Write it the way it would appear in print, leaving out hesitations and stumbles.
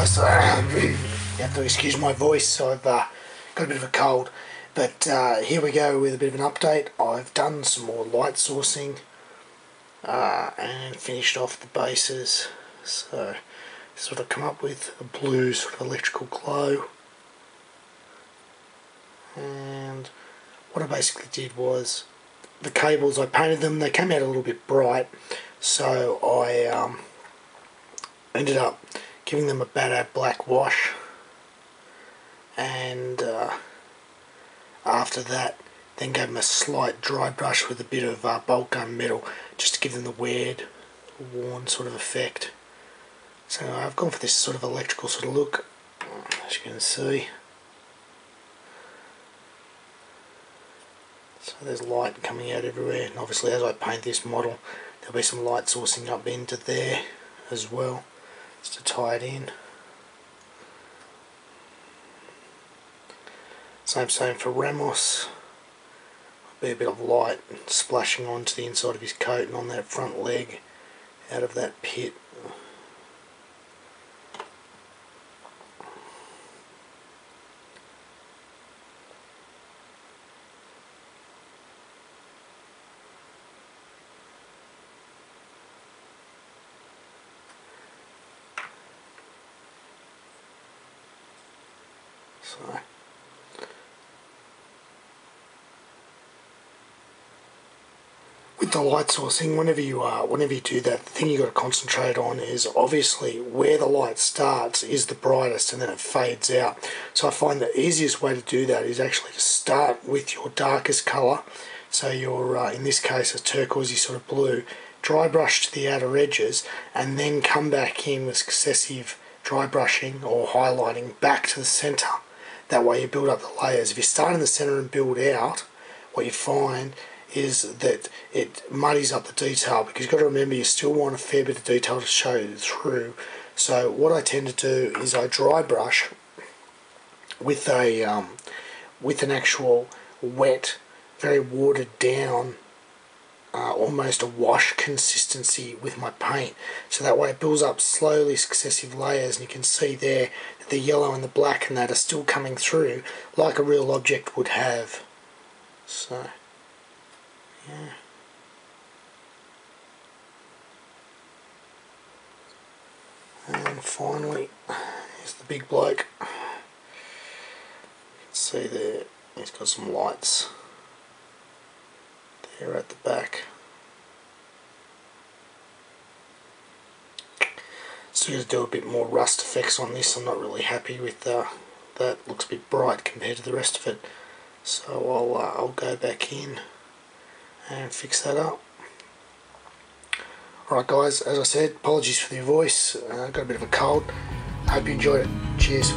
guys, you have to excuse my voice, I've got a bit of a cold, but here we go with a bit of an update. I've done some more light sourcing and finished off the bases, so this is what I've come up with, a blue sort of electrical glow. And what I basically did was, the cables, I painted them, they came out a little bit bright, so I ended up giving them a bad black wash, and after that then gave them a slight dry brush with a bit of bolt gun metal, just to give them the weird, worn sort of effect. So I've gone for this sort of electrical sort of look, as you can see. So there's light coming out everywhere, and obviously as I paint this model there'll be some light sourcing up into there as well, just to tie it in. Same for Ramos. There'll be a bit of light splashing onto the inside of his coat and on that front leg out of that pit. So with the light sourcing, whenever you do that, the thing you got to concentrate on is obviously where the light starts is the brightest, and then it fades out. So I find the easiest way to do that is actually to start with your darkest colour. So your in this case a turquoisey sort of blue, dry brush to the outer edges, and then come back in with successive dry brushing or highlighting back to the centre. That way you build up the layers. If you start in the centre and build out, what you find is that it muddies up the detail, because you've got to remember you still want a fair bit of detail to show through. So what I tend to do is I dry brush with a with an actual wet, very watered down, almost a wash consistency with my paint, so that way it builds up slowly successive layers, and you can see there that the yellow and the black and that are still coming through like a real object would have. So yeah. And finally, here's the big bloke. You can see there, he's got some lights there at the back. Still going to do a bit more rust effects on this. I'm not really happy with that. Looks a bit bright compared to the rest of it. So I'll go back in and fix that up. Alright guys, as I said, apologies for the voice. Got a bit of a cold. Hope you enjoyed it. Cheers.